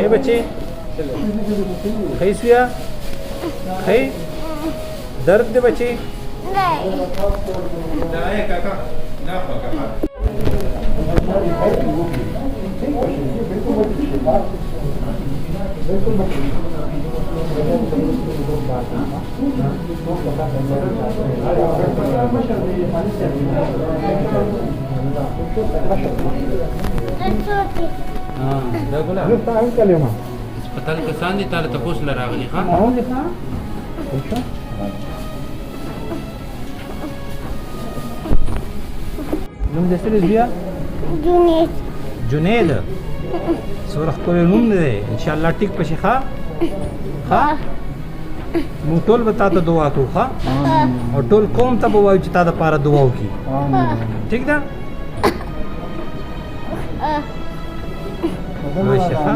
خې بچي خې سویا خې درد دې بچي دا ګولا هسپتال کسان دي تاله تاسو لراغلي ښا نوم دې څه دی جنید سورخ کول نوم دی ان شاء الله ټیک پشي ښا مو ټول به تا ته دعا کوو ښا او ټول قوم ته به وایو چې تا د پاره دعا وکړي ٹھیک ده ماشي ښا